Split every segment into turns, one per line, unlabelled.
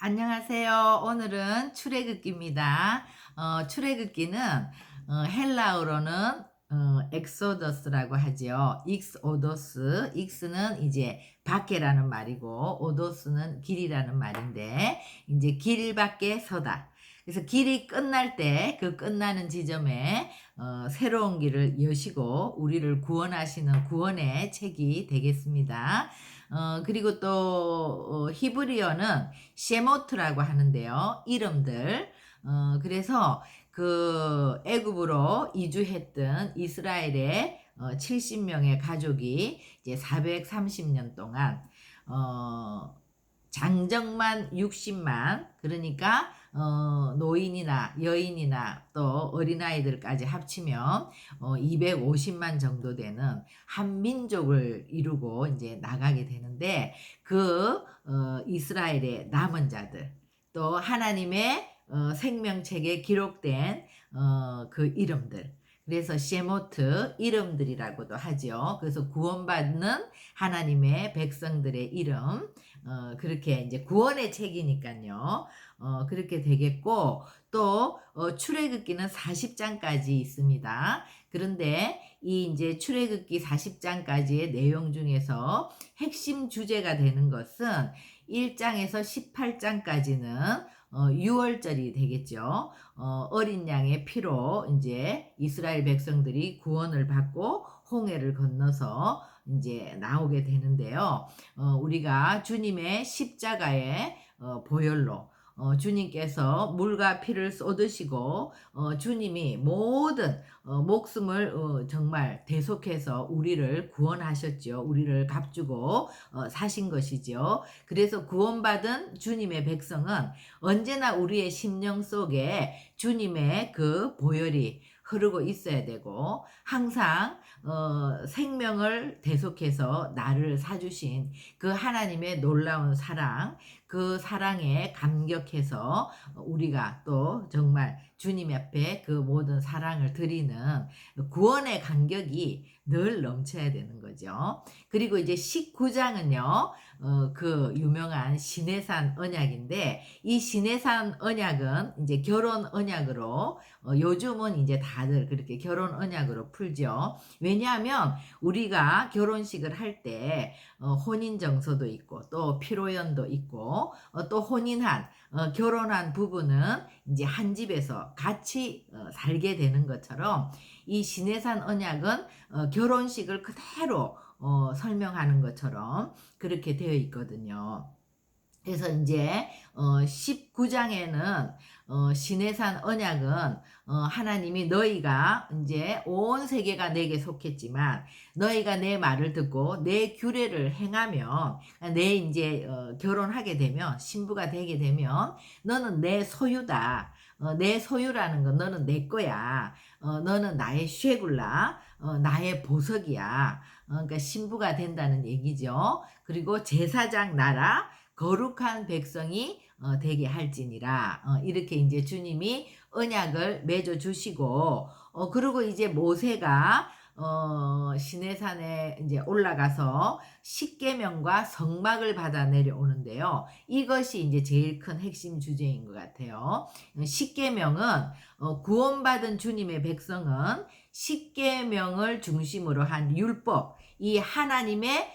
안녕하세요. 오늘은 출애굽기입니다. 출애굽기는 헬라어로는 엑소더스라고 하지요. 익스오도스, 익스는 이제 밖에라는 말이고 오도스는 길이라는 말인데 이제 길 밖에 서다. 그래서 길이 끝날 때 그 끝나는 지점에 새로운 길을 여시고 우리를 구원하시는 구원의 책이 되겠습니다. 그리고 또 히브리어는 셰모트라고 하는데요. 이름들. 그래서 그 애굽으로 이주했던 이스라엘의 70명의 가족이 이제 430년 동안 어 장정만 60만, 그러니까 노인이나 여인이나 또 어린아이들까지 합치면 250만 정도 되는 한 민족을 이루고 이제 나가게 되는데 그 이스라엘의 남은 자들 또 하나님의 생명책에 기록된 그 이름들, 그래서 셰모트 이름들이라고도 하죠. 그래서 구원받는 하나님의 백성들의 이름, 그렇게 이제 구원의 책이니까요. 그렇게 되겠고 또 출애굽기는 40장까지 있습니다. 그런데 이 이제 출애굽기 40장까지의 내용 중에서 핵심 주제가 되는 것은 1장에서 18장까지는 유월절이 되겠죠. 어린 양의 피로 이제 이스라엘 백성들이 구원을 받고 홍해를 건너서 이제 나오게 되는데요. 우리가 주님의 십자가의 보혈로 주님께서 물과 피를 쏟으시고 주님이 모든 목숨을 정말 대속해서 우리를 구원하셨죠. 우리를 값주고 사신 것이죠. 그래서 구원받은 주님의 백성은 언제나 우리의 심령 속에 주님의 그 보혈이 흐르고 있어야 되고 항상 생명을 대속해서 나를 사주신 그 하나님의 놀라운 사랑, 그 사랑에 감격해서 우리가 또 정말 주님 앞에 그 모든 사랑을 드리는 구원의 감격이 늘 넘쳐야 되는 거죠. 그리고 이제 19장은요, 그 유명한 시내산 언약인데 이 시내산 언약은 이제 결혼 언약으로 요즘은 이제 다들 그렇게 결혼 언약으로 풀죠. 왜냐하면 우리가 결혼식을 할 때 혼인 정서도 있고 또 피로연도 있고 또 혼인한 결혼한 부부는 이제 한 집에서 같이 살게 되는 것처럼 이 시내산 언약은 결혼식을 그대로 설명하는 것처럼 그렇게 되어 있거든요. 그래서 이제 19장에는 시내산 언약은 하나님이 너희가 이제 온 세계가 내게 속했지만 너희가 내 말을 듣고 내 규례를 행하면 내 이제 결혼하게 되면 신부가 되게 되면 너는 내 소유다. 내 소유라는 건 너는 내 거야. 너는 나의 쉐굴라, 나의 보석이야. 그러니까 신부가 된다는 얘기죠. 그리고 제사장 나라, 거룩한 백성이 되게 할지니라. 이렇게 이제 주님이 언약을 맺어 주시고 그리고 이제 모세가 시내산에 이제 올라가서 십계명과 성막을 받아 내려오는데요. 이것이 이제 제일 큰 핵심 주제인 것 같아요. 십계명은 구원받은 주님의 백성은 십계명을 중심으로 한 율법, 이 하나님의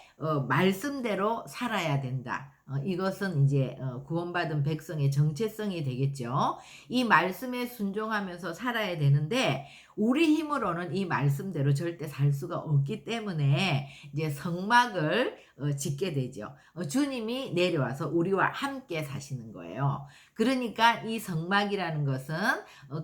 말씀대로 살아야 된다. 이것은 이제 구원받은 백성의 정체성이 되겠죠. 이 말씀에 순종하면서 살아야 되는데 우리 힘으로는 이 말씀대로 절대 살 수가 없기 때문에 이제 성막을 짓게 되죠. 주님이 내려와서 우리와 함께 사시는 거예요. 그러니까 이 성막이라는 것은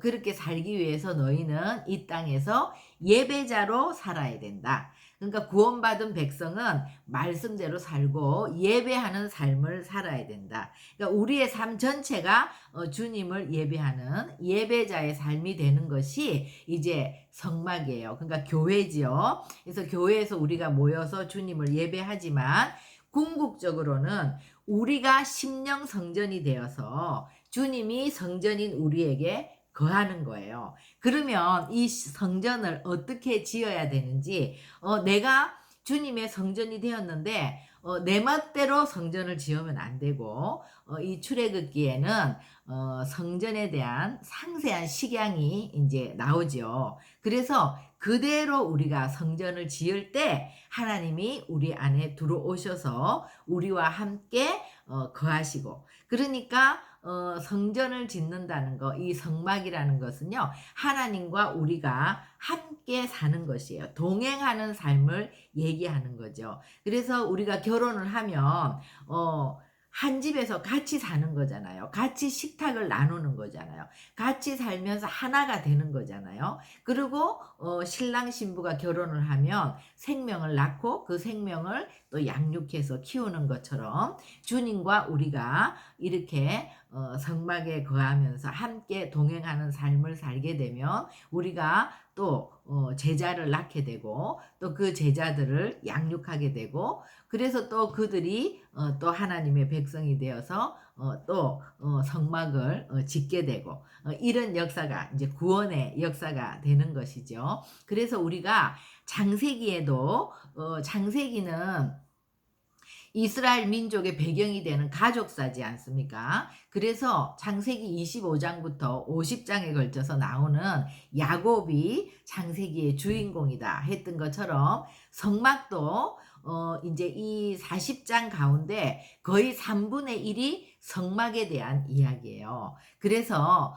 그렇게 살기 위해서 너희는 이 땅에서 예배자로 살아야 된다. 그러니까 구원받은 백성은 말씀대로 살고 예배하는 삶을 살아야 된다. 그러니까 우리의 삶 전체가 주님을 예배하는 예배자의 삶이 되는 것이 이제 성막이에요. 그러니까 교회지요. 그래서 교회에서 우리가 모여서 주님을 예배하지만 궁극적으로는 우리가 심령 성전이 되어서 주님이 성전인 우리에게 거하는 거예요. 그러면 이 성전을 어떻게 지어야 되는지, 내가 주님의 성전이 되었는데 내 멋대로 성전을 지으면 안 되고 이 출애굽기에는 성전에 대한 상세한 식양이 이제 나오죠. 그래서 그대로 우리가 성전을 지을 때 하나님이 우리 안에 들어오셔서 우리와 함께 거하시고, 그러니까 성전을 짓는다는 거, 이 성막이라는 것은요, 하나님과 우리가 함께 사는 것이에요. 동행하는 삶을 얘기하는 거죠. 그래서 우리가 결혼을 하면 한 집에서 같이 사는 거잖아요. 같이 식탁을 나누는 거잖아요. 같이 살면서 하나가 되는 거잖아요. 그리고 신랑 신부가 결혼을 하면 생명을 낳고 그 생명을 또 양육해서 키우는 것처럼 주님과 우리가 이렇게 성막에 거하면서 함께 동행하는 삶을 살게 되면 우리가 또 제자를 낳게 되고 또 그 제자들을 양육하게 되고, 그래서 또 그들이 또 하나님의 백성이 되어서 또 성막을 짓게 되고, 이런 역사가 이제 구원의 역사가 되는 것이죠. 그래서 우리가 창세기에도 창세기는 이스라엘 민족의 배경이 되는 가족사지 않습니까? 그래서 창세기 25장부터 50장에 걸쳐서 나오는 야곱이 창세기의 주인공이다 했던 것처럼 성막도 이제 이 40장 가운데 거의 3분의 1이 성막에 대한 이야기예요. 그래서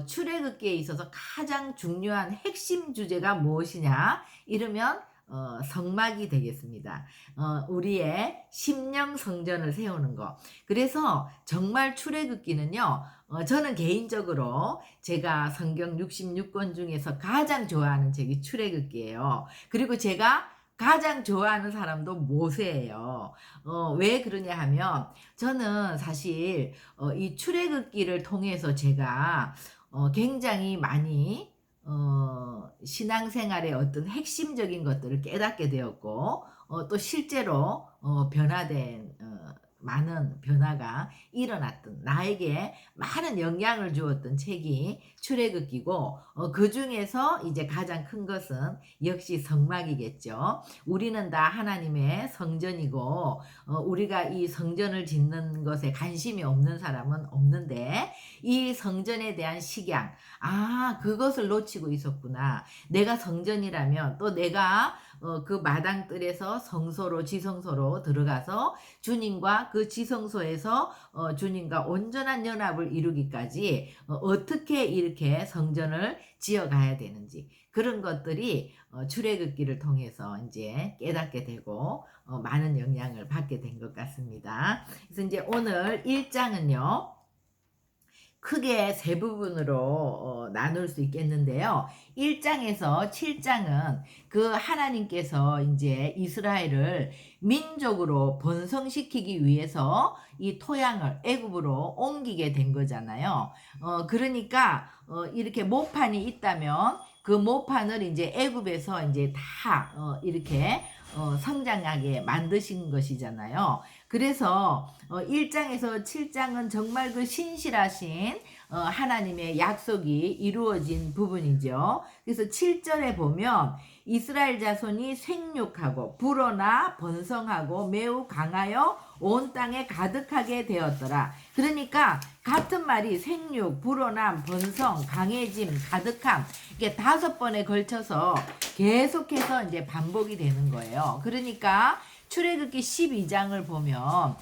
출애굽기에 있어서 가장 중요한 핵심 주제가 무엇이냐 이러면 성막이 되겠습니다. 우리의 심령 성전을 세우는 거. 그래서 정말 출애굽기는요, 저는 개인적으로 제가 성경 66권 중에서 가장 좋아하는 책이 출애굽기예요. 그리고 제가 가장 좋아하는 사람도 모세예요. 왜 그러냐 하면 저는 사실 이 출애굽기를 통해서 제가 굉장히 많이 신앙생활의 어떤 핵심적인 것들을 깨닫게 되었고, 또 실제로 변화된 많은 변화가 일어났던, 나에게 많은 영향을 주었던 책이 출애굽기고, 그 중에서 이제 가장 큰 것은 역시 성막이겠죠. 우리는 다 하나님의 성전이고 우리가 이 성전을 짓는 것에 관심이 없는 사람은 없는데, 이 성전에 대한 식양, 그것을 놓치고 있었구나. 내가 성전이라면 또 내가 그 마당뜰에서 성소로 지성소로 들어가서 주님과 그 지성소에서 주님과 온전한 연합을 이루기까지 어떻게 이렇게 성전을 지어가야 되는지, 그런 것들이 출애굽기를 통해서 이제 깨닫게 되고 많은 영향을 받게 된 것 같습니다. 그래서 이제 오늘 1장은요 크게 세 부분으로 나눌 수 있겠는데요. 1장에서 7장은 그 하나님께서 이제 이스라엘을 민족으로 번성시키기 위해서 이 토양을 애굽으로 옮기게 된 거잖아요. 그러니까 이렇게 모판이 있다면 그 모판을 이제 애굽에서 이제 다 이렇게 성장하게 만드신 것이잖아요. 그래서 1장에서 7장은 정말 그 신실하신 하나님의 약속이 이루어진 부분이죠. 그래서 7절에 보면 이스라엘 자손이 생육하고 불어나 번성하고 매우 강하여 온 땅에 가득하게 되었더라. 그러니까 같은 말이 생육, 불어남, 번성, 강해짐, 가득함, 이게 5번에 걸쳐서 계속해서 이제 반복이 되는 거예요. 그러니까 출애굽기 12장을 보면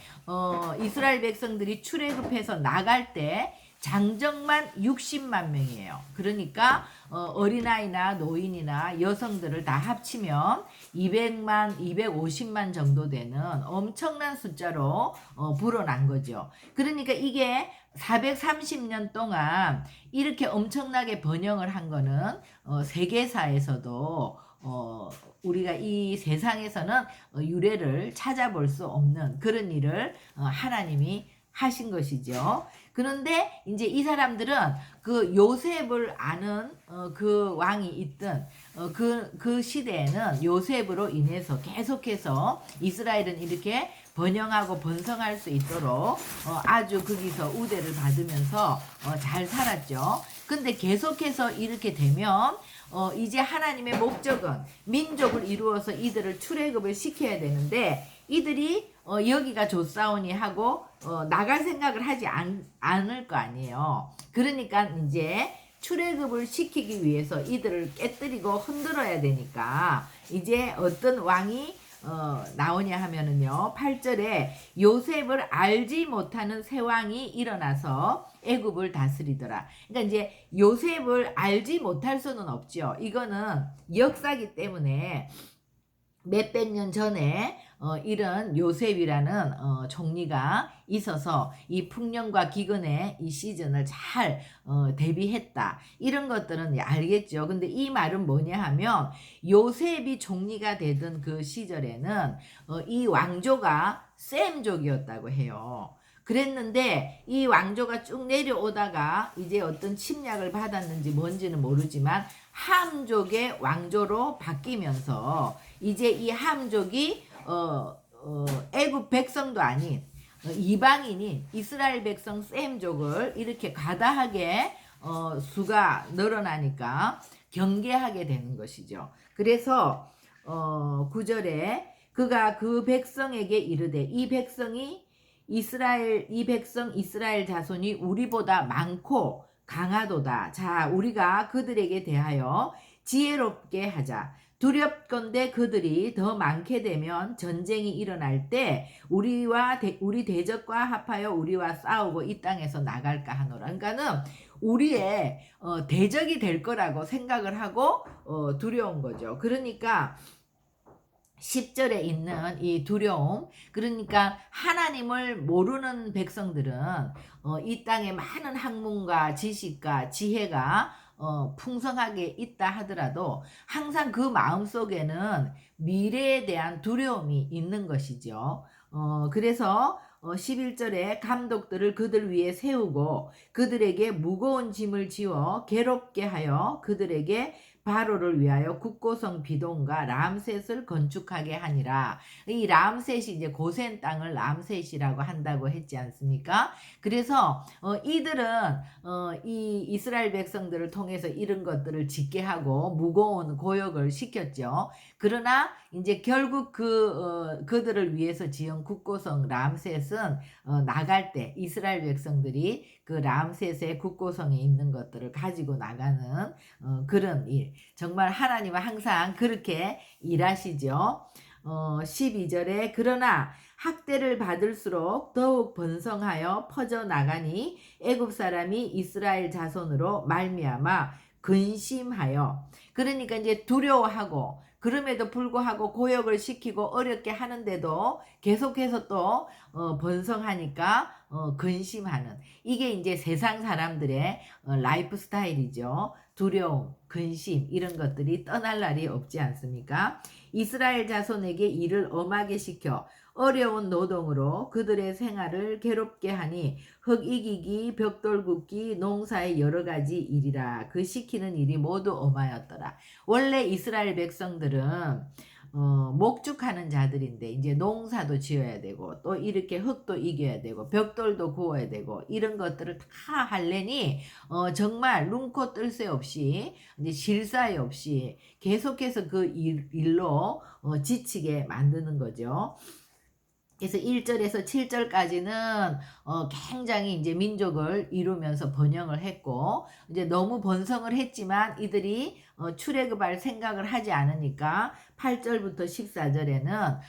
이스라엘 백성들이 출애굽해서 나갈 때 장정만 60만 명이에요. 그러니까 어린아이나 노인이나 여성들을 다 합치면 200만, 250만 정도 되는 엄청난 숫자로 불어난 거죠. 그러니까 이게 430년 동안 이렇게 엄청나게 번영을 한 거는 세계사에서도 우리가 이 세상에서는 유래를 찾아볼 수 없는 그런 일을 하나님이 하신 것이죠. 그런데 이제 이 사람들은 그 요셉을 아는 그 왕이 있던 그 시대에는 요셉으로 인해서 계속해서 이스라엘은 이렇게 번영하고 번성할 수 있도록 아주 거기서 우대를 받으면서 잘 살았죠. 근데 계속해서 이렇게 되면 이제 하나님의 목적은 민족을 이루어서 이들을 출애굽을 시켜야 되는데, 이들이 여기가 좋사오니 하고 나갈 생각을 하지 않을 거 아니에요. 그러니까 이제 출애굽을 시키기 위해서 이들을 깨뜨리고 흔들어야 되니까 이제 어떤 왕이 나오냐 하면은요. 8절에 요셉을 알지 못하는 새 왕이 일어나서 애굽을 다스리더라. 그러니까 이제 요셉을 알지 못할 수는 없죠. 이거는 역사기 때문에 몇백 년 전에 이런 요셉이라는 총리가 있어서 이 풍년과 기근의 이 시즌을 잘 대비했다. 이런 것들은 알겠죠. 근데 이 말은 뭐냐 하면 요셉이 총리가 되던 그 시절에는 이 왕조가 셈족이었다고 해요. 그랬는데 이 왕조가 쭉 내려오다가 이제 어떤 침략을 받았는지 뭔지는 모르지만 함족의 왕조로 바뀌면서 이제 이 함족이 애굽 백성도 아닌 이방인인 이스라엘 백성 셈족을 이렇게 과다하게 수가 늘어나니까 경계하게 되는 것이죠. 그래서 9절에 그가 그 백성에게 이르되 이 백성 이스라엘 자손이 우리보다 많고 강하도다. 자, 우리가 그들에게 대하여 지혜롭게 하자. 두렵건대 그들이 더 많게 되면 전쟁이 일어날 때 우리 대적과 합하여 우리와 싸우고 이 땅에서 나갈까 하노라. 그러니까는 우리의 대적이 될 거라고 생각을 하고 두려운 거죠. 그러니까 10절에 있는 이 두려움, 그러니까 하나님을 모르는 백성들은 이 땅에 많은 학문과 지식과 지혜가 풍성하게 있다 하더라도 항상 그 마음속에는 미래에 대한 두려움이 있는 것이죠. 그래서 11절에 감독들을 그들 위에 세우고 그들에게 무거운 짐을 지워 괴롭게 하여 그들에게 바로를 위하여 국고성 비동과 람셋을 건축하게 하니라. 이 람셋이 이제 고센 땅을 람셋이라고 한다고 했지 않습니까? 그래서 이들은 이 이스라엘 백성들을 통해서 이런 것들을 짓게 하고 무거운 고역을 시켰죠. 그러나 이제 결국 그들을 위해서 지은 국고성 람셋은 나갈 때 이스라엘 백성들이 그 람셋의 국고성에 있는 것들을 가지고 나가는 그런 일. 정말 하나님은 항상 그렇게 일하시죠. 12절에 그러나 학대를 받을수록 더욱 번성하여 퍼져 나가니 애굽 사람이 이스라엘 자손으로 말미암아 근심하여, 그러니까 이제 두려워하고 그럼에도 불구하고 고역을 시키고 어렵게 하는데도 계속해서 또 번성하니까 근심하는, 이게 이제 세상 사람들의 라이프 스타일이죠. 두려움, 근심 이런 것들이 떠날 날이 없지 않습니까? 이스라엘 자손에게 일을 엄하게 시켜 어려운 노동으로 그들의 생활을 괴롭게 하니 흙 이기기, 벽돌 굽기, 농사의 여러 가지 일이라. 그 시키는 일이 모두 엄하였더라. 원래 이스라엘 백성들은 목축하는 자들인데 이제 농사도 지어야 되고 또 이렇게 흙도 이겨야 되고 벽돌도 구워야 되고 이런 것들을 다 하려니 정말 눈코 뜰 새 없이 이제 쉴 사이 없이 계속해서 그 일로 지치게 만드는 거죠. 그래서 1절에서 7절까지는 굉장히 이제 민족을 이루면서 번영을 했고, 이제 너무 번성을 했지만 이들이 출애굽할 생각을 하지 않으니까 8절부터 14절에는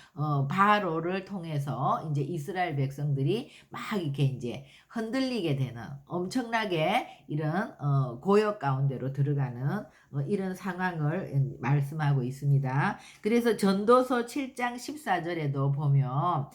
바로를 통해서 이제 이스라엘 백성들이 막 이렇게 이제 흔들리게 되는, 엄청나게 이런 고역 가운데로 들어가는 이런 상황을 말씀하고 있습니다. 그래서 전도서 7장 14절에도 보면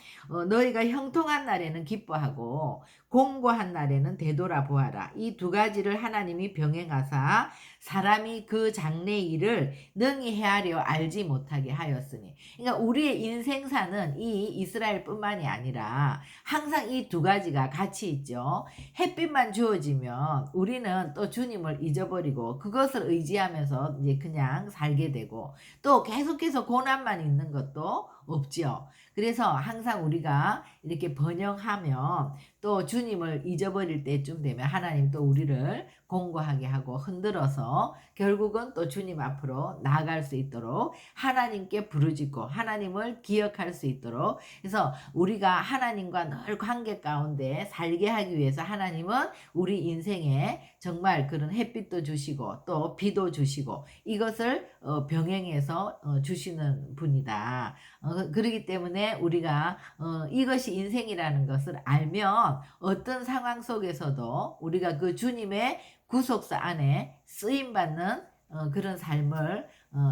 너희가 형통한 날에는 기뻐하고 공고한 날에는 되돌아보아라. 이 두 가지를 하나님이 병행하사 사람이 그 장래 일을 능히 헤아려 알지 못하게 하였으니. 그러니까 우리의 인생사는 이 이스라엘뿐만이 아니라 항상 이 두 가지가 같이 있죠. 햇빛만 주어지면 우리는 또 주님을 잊어버리고 그것을 의지하면서 이제 그냥 살게 되고, 또 계속해서 고난만 있는 것도 없죠. 그래서 항상 우리가 이렇게 번영하면 또 주님을 잊어버릴 때쯤 되면 하나님 또 우리를 공고하게 하고 흔들어서 결국은 또 주님 앞으로 나아갈 수 있도록 하나님께 부르짖고 하나님을 기억할 수 있도록, 그래서 우리가 하나님과 늘 관계 가운데 살게 하기 위해서 하나님은 우리 인생에 정말 그런 햇빛도 주시고 또 비도 주시고 이것을 병행해서 주시는 분이다. 그렇기 때문에 우리가 이것이 인생이라는 것을 알면 어떤 상황 속에서도 우리가 그 주님의 구속사 안에 쓰임받는 그런 삶을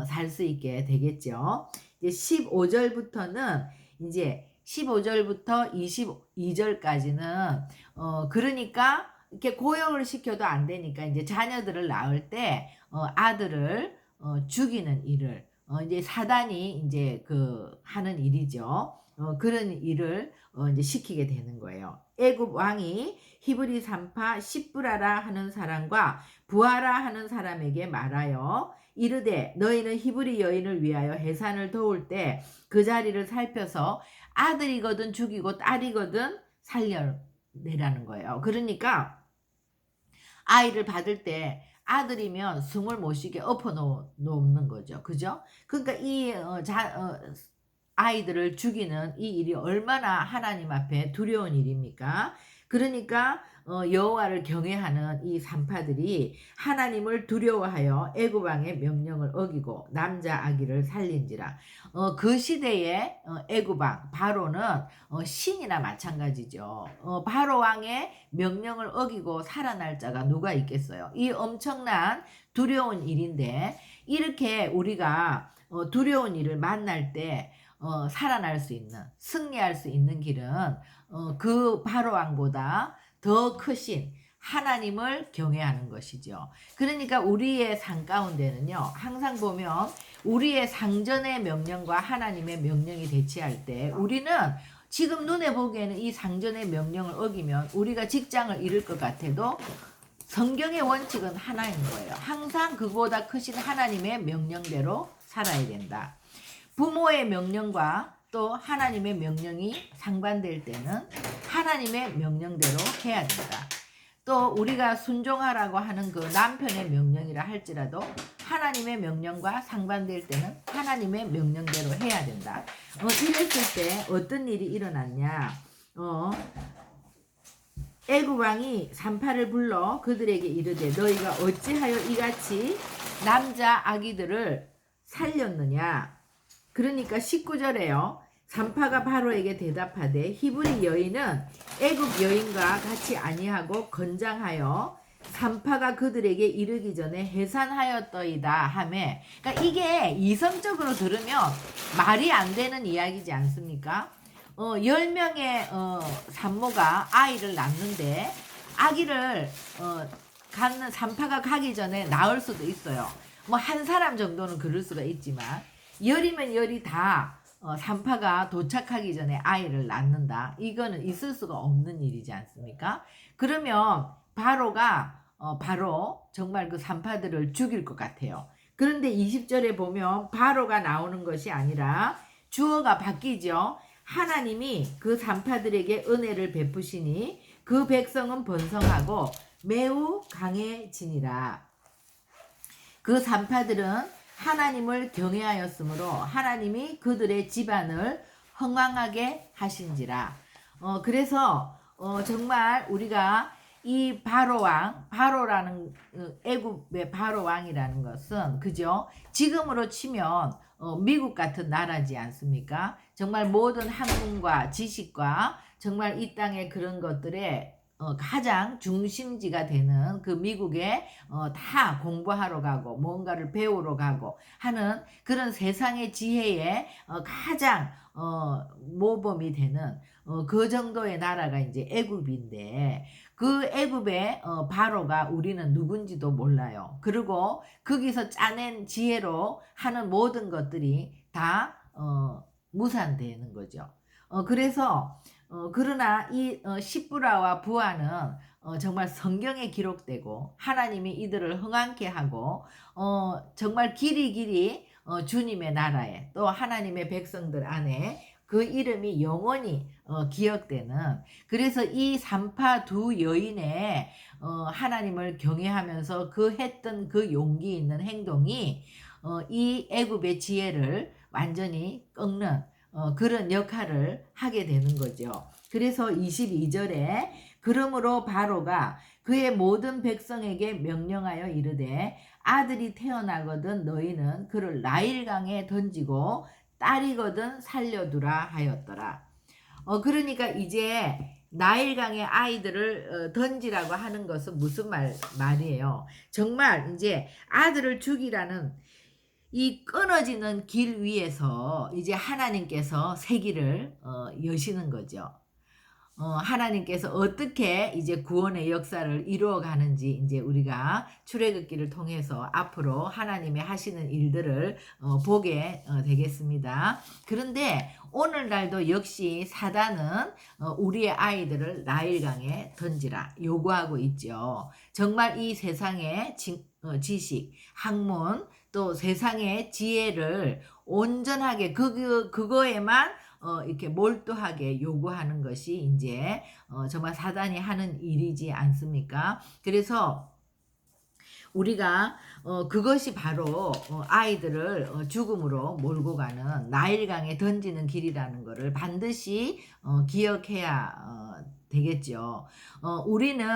살 수 있게 되겠죠. 이제 15절부터는 이제 15절부터 22절까지는 그러니까 이렇게 고용을 시켜도 안 되니까 이제 자녀들을 낳을 때 아들을 죽이는 일을 이제 사단이 이제 그 하는 일이죠. 그런 일을 이제 시키게 되는 거예요. 애굽 왕이 히브리 산파 시브라라 하는 사람과 부하라 하는 사람에게 말하여 이르되 너희는 히브리 여인을 위하여 해산을 도울 때 그 자리를 살펴서 아들이거든 죽이고 딸이거든 살려내라는 거예요. 그러니까 아이를 받을 때 아들이면 숨을 못 쉬게 엎어 놓는 거죠. 그죠? 그러니까 이 아이들을 죽이는 이 일이 얼마나 하나님 앞에 두려운 일입니까? 그러니까 여호와를 경외하는 이 산파들이 하나님을 두려워하여 애굽 왕의 명령을 어기고 남자 아기를 살린지라. 그 시대의 애굽 왕 바로는 신이나 마찬가지죠. 바로 왕의 명령을 어기고 살아날 자가 누가 있겠어요? 이 엄청난 두려운 일인데 이렇게 우리가 두려운 일을 만날 때 살아날 수 있는, 승리할 수 있는 길은 그 바로왕보다 더 크신 하나님을 경외하는 것이죠. 그러니까 우리의 삶 가운데는요, 항상 보면 우리의 상전의 명령과 하나님의 명령이 대치할 때 우리는 지금 눈에 보기에는 이 상전의 명령을 어기면 우리가 직장을 잃을 것 같아도 성경의 원칙은 하나인 거예요. 항상 그보다 크신 하나님의 명령대로 살아야 된다. 부모의 명령과 또 하나님의 명령이 상반될 때는 하나님의 명령대로 해야 된다. 또 우리가 순종하라고 하는 그 남편의 명령이라 할지라도 하나님의 명령과 상반될 때는 하나님의 명령대로 해야 된다. 이랬을 때 어떤 일이 일어났냐? 애굽 왕이 산파를 불러 그들에게 이르되 너희가 어찌하여 이같이 남자 아기들을 살렸느냐? 그러니까 19절에요. 산파가 바로에게 대답하되 히브리 여인은 애굽 여인과 같이 아니하고 건장하여 산파가 그들에게 이르기 전에 해산하였더이다 하매, 그러니까 이게 이성적으로 들으면 말이 안 되는 이야기지 않습니까? 10명의 산모가 아이를 낳는데 아기를 갖는 산파가 가기 전에 낳을 수도 있어요. 뭐 한 사람 정도는 그럴 수가 있지만 열이면 열이 다 산파가 도착하기 전에 아이를 낳는다. 이거는 있을 수가 없는 일이지 않습니까? 그러면 바로가 바로 정말 그 산파들을 죽일 것 같아요. 그런데 20절에 보면 바로가 나오는 것이 아니라 주어가 바뀌죠. 하나님이 그 산파들에게 은혜를 베푸시니 그 백성은 번성하고 매우 강해지니라. 그 산파들은 하나님을 경외하였으므로 하나님이 그들의 집안을 흥왕하게 하신지라. 그래서 정말 우리가 이 바로왕, 바로라는 애굽의 바로왕이라는 것은 그죠? 지금으로 치면 미국 같은 나라지 않습니까? 정말 모든 학문과 지식과 정말 이 땅의 그런 것들에 가장 중심지가 되는 그 미국에 다 공부하러 가고 뭔가를 배우러 가고 하는 그런 세상의 지혜의 가장 모범이 되는 그 정도의 나라가 이제 애굽인데 그 애굽의 바로가 우리는 누군지도 몰라요. 그리고 거기서 짜낸 지혜로 하는 모든 것들이 다 무산되는 거죠. 그래서 그러나 이 시브라와 부하는 정말 성경에 기록되고 하나님이 이들을 흥왕케 하고 정말 길이 주님의 나라에 또 하나님의 백성들 안에 그 이름이 영원히 기억되는, 그래서 이 산파 두 여인의 하나님을 경외하면서 그 했던 그 용기 있는 행동이 이 애굽의 지혜를 완전히 꺾는 그런 역할을 하게 되는 거죠. 그래서 22절에 그러므로 바로가 그의 모든 백성에게 명령하여 이르되 아들이 태어나거든 너희는 그를 나일강에 던지고 딸이거든 살려두라 하였더라. 그러니까 이제 나일강에 아이들을 던지라고 하는 것은 무슨 말이에요? 정말 이제 아들을 죽이라는 이 끊어지는 길 위에서 이제 하나님께서 새 길을 여시는 거죠. 하나님께서 어떻게 이제 구원의 역사를 이루어 가는지 이제 우리가 출애굽기를 통해서 앞으로 하나님의 하시는 일들을 보게 되겠습니다. 그런데 오늘날도 역시 사단은 우리의 아이들을 나일강에 던지라 요구하고 있죠. 정말 이 세상의 지식, 학문, 또 세상의 지혜를 온전하게 그거에만 이렇게 몰두하게 요구하는 것이 이제 정말 사단이 하는 일이지 않습니까? 그래서 우리가 그것이 바로 아이들을 죽음으로 몰고 가는 나일강에 던지는 길이라는 것을 반드시 기억해야 되겠죠. 우리는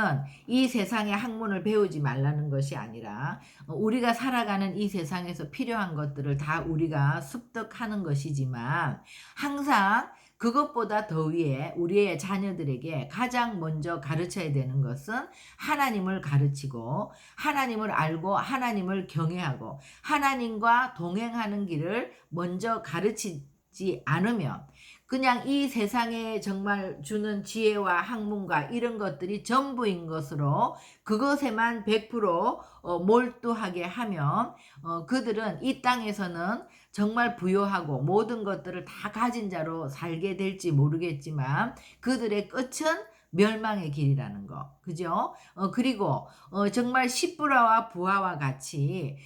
이 세상의 학문을 배우지 말라는 것이 아니라 우리가 살아가는 이 세상에서 필요한 것들을 다 우리가 습득하는 것이지만 항상 그것보다 더 위에 우리의 자녀들에게 가장 먼저 가르쳐야 되는 것은 하나님을 가르치고 하나님을 알고 하나님을 경외하고 하나님과 동행하는 길을 먼저 가르치지 않으면 그냥 이 세상에 정말 주는 지혜와 학문과 이런 것들이 전부인 것으로 그것에만 100% 몰두하게 하면 그들은 이 땅에서는 정말 부유하고 모든 것들을 다 가진 자로 살게 될지 모르겠지만 그들의 끝은 멸망의 길이라는 거. 그죠? 그리고 정말 십부라와 부하와 같이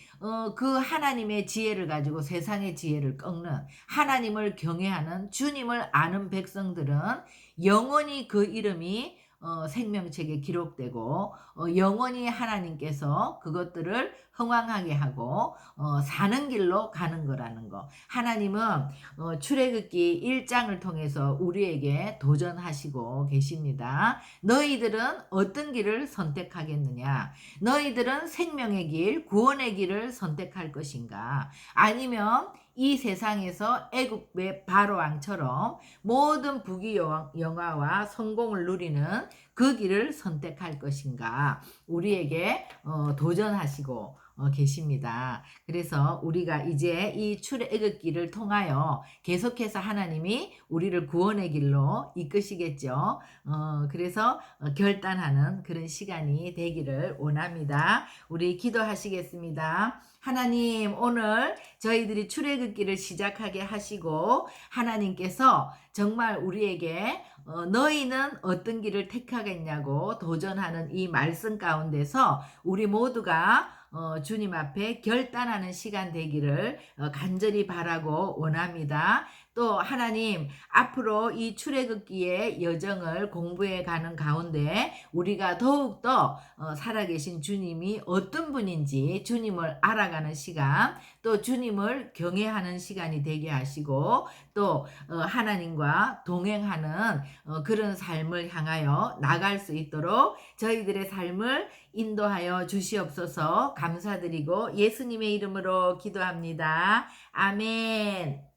그 하나님의 지혜를 가지고 세상의 지혜를 꺾는 하나님을 경외하는 주님을 아는 백성들은 영원히 그 이름이 생명책에 기록되고 영원히 하나님께서 그것들을 흥왕하게 하고 사는 길로 가는 거라는 거. 하나님은 출애굽기 1장을 통해서 우리에게 도전하시고 계십니다. 너희들은 어떤 길을 선택하겠느냐? 너희들은 생명의 길, 구원의 길을 선택할 것인가? 아니면 이 세상에서 애굽의 바로왕처럼 모든 부귀영화와 성공을 누리는 그 길을 선택할 것인가? 우리에게 도전하시고 계십니다. 그래서 우리가 이제 이 출애굽기를 통하여 계속해서 하나님이 우리를 구원의 길로 이끄시겠죠. 그래서 결단하는 그런 시간이 되기를 원합니다. 우리 기도하시겠습니다. 하나님, 오늘 저희들이 출애굽기를 시작하게 하시고 하나님께서 정말 우리에게 너희는 어떤 길을 택하겠냐고 도전하는 이 말씀 가운데서 우리 모두가 주님 앞에 결단하는 시간 되기를 간절히 바라고 원합니다. 또 하나님, 앞으로 이 출애굽기의 여정을 공부해 가는 가운데 우리가 더욱더 살아계신 주님이 어떤 분인지 주님을 알아가는 시간, 또 주님을 경외하는 시간이 되게 하시고 또 하나님과 동행하는 그런 삶을 향하여 나갈 수 있도록 저희들의 삶을 인도하여 주시옵소서. 감사드리고 예수님의 이름으로 기도합니다. 아멘.